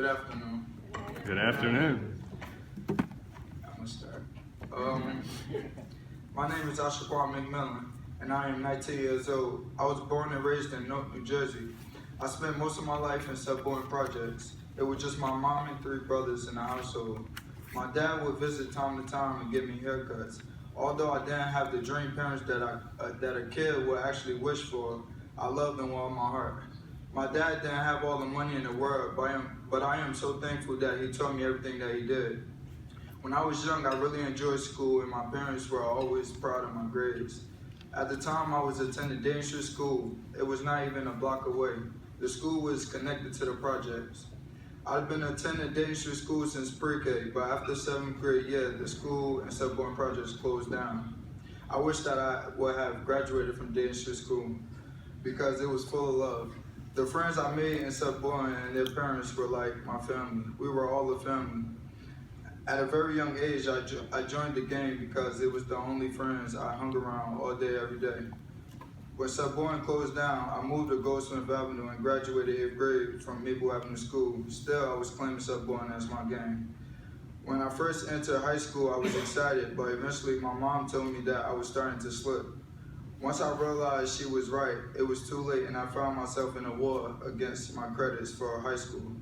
Good afternoon. Good afternoon. I'm gonna start. My name is Ashaquan McMillan, and I am 19 years old. I was born and raised in Newark, New Jersey. I spent most of my life in sub-born projects. It was just my mom and 3 brothers in the household. My dad would visit time to time and give me haircuts. Although I didn't have the dream parents that a kid would actually wish for, I loved them with all my heart. My dad didn't have all the money in the world, but I am so thankful that he taught me everything that he did. When I was young, I really enjoyed school, and my parents were always proud of my grades. At the time I was attending Daintree School, it was not even a block away. The school was connected to the projects. I've been attending Daintree School since pre-K, but after 7th grade year, the school and sub-born projects closed down. I wish that I would have graduated from Daintree School because it was full of love. The friends I made in sub-born and their parents were like my family. We were all a family. At a very young age, I joined the gang because it was the only friends I hung around all day, every day. When sub-born closed down, I moved to Goldsmith Avenue and graduated 8th grade from Maple Avenue School. Still, I was claiming sub-born as my gang. When I first entered high school, I was excited, but eventually my mom told me that I was starting to slip. Once I realized she was right, it was too late, and I found myself in a war against my credits for high school.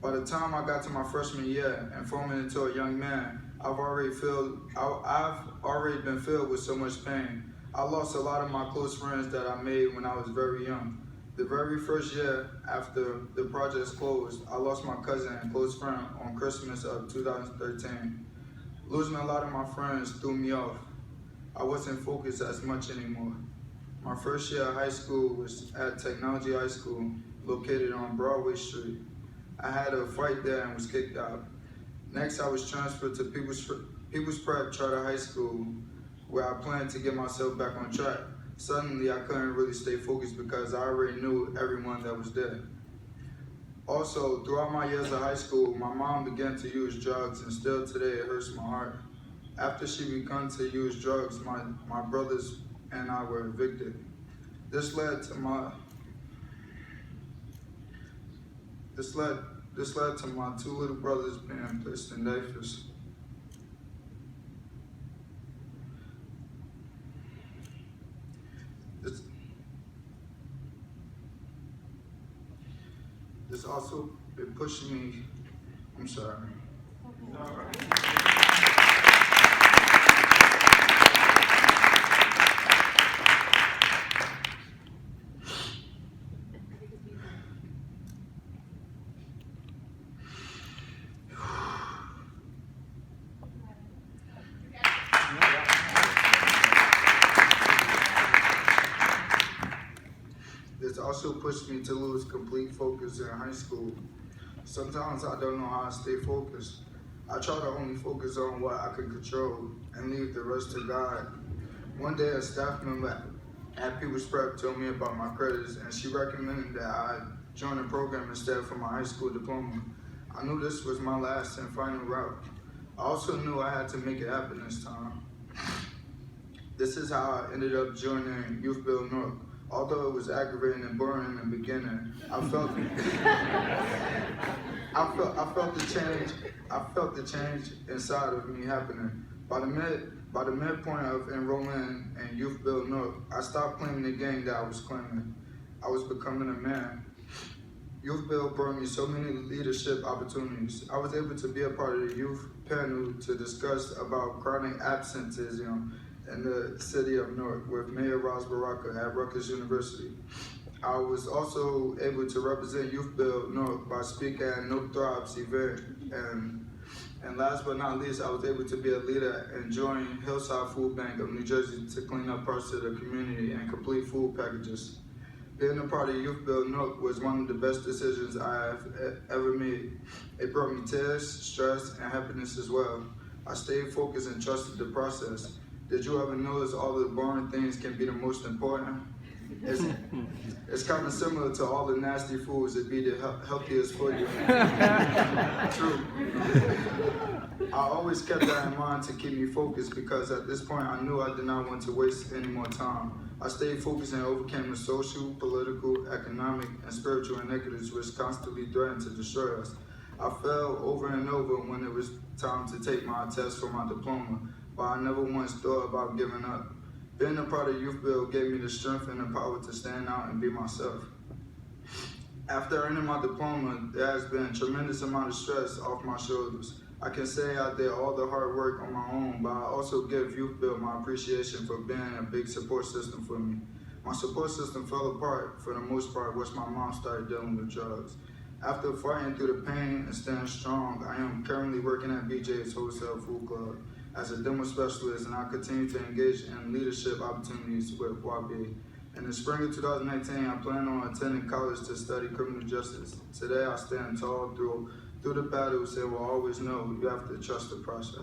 By the time I got to my freshman year and forming into a young man, I've already been filled with so much pain. I lost a lot of my close friends that I made when I was very young. The very first year after the projects closed, I lost my cousin and close friend on Christmas of 2013. Losing a lot of my friends threw me off. I wasn't focused as much anymore. My first year of high school was at Technology High School, located on Broadway Street. I had a fight there and was kicked out. Next, I was transferred to People's Prep Charter High School, where I planned to get myself back on track. Suddenly, I couldn't really stay focused because I already knew everyone that was there. Also, throughout my years of high school, my mom began to use drugs, and still today it hurts my heart. After she began to use drugs, my brothers and I were evicted. This led to my 2 little brothers being placed in diapers. This also been pushing me. I'm sorry. All right. This also pushed me to lose complete focus in high school. Sometimes I don't know how to stay focused. I try to only focus on what I can control and leave the rest to God. One day a staff member at People's Prep told me about my credits, and she recommended that I join a program instead for my high school diploma. I knew this was my last and final route. I also knew I had to make it happen this time. This is how I ended up joining Youth Build Newark. Although it was aggravating and boring in the beginning, I felt the change inside of me happening. By the midpoint of enrolling in Youth Build Newark, I stopped claiming the gang that I was claiming. I was becoming a man. Youth Build brought me so many leadership opportunities. I was able to be a part of the youth panel to discuss about chronic absenteeism in the city of Newark with Mayor Ras Baraka at Rutgers University. I was also able to represent Youth Build Newark by speaking at No Throbs event. And last but not least, I was able to be a leader and join Hillside Food Bank of New Jersey to clean up parts of the community and complete food packages. Being a part of Youth Build Newark was one of the best decisions I have ever made. It brought me tears, stress, and happiness as well. I stayed focused and trusted the process. Did you ever notice all the boring things can be the most important? It's kind of similar to all the nasty foods that be the healthiest for you. True. I always kept that in mind to keep me focused because at this point I knew I did not want to waste any more time. I stayed focused and overcame the social, political, economic, and spiritual inequities which constantly threatened to destroy us. I fell over and over when it was time to take my test for my diploma, but I never once thought about giving up. Being a part of Youth Build gave me the strength and the power to stand out and be myself. After earning my diploma, there has been a tremendous amount of stress off my shoulders. I can say I did all the hard work on my own, but I also give Youth Build my appreciation for being a big support system for me. My support system fell apart for the most part once my mom started dealing with drugs. After fighting through the pain and staying strong, I am currently working at BJ's Wholesale Food Club as a demo specialist, and I continue to engage in leadership opportunities with YB. In the spring of 2019, I plan on attending college to study criminal justice. Today, I stand tall through the battles and will always know you have to trust the process.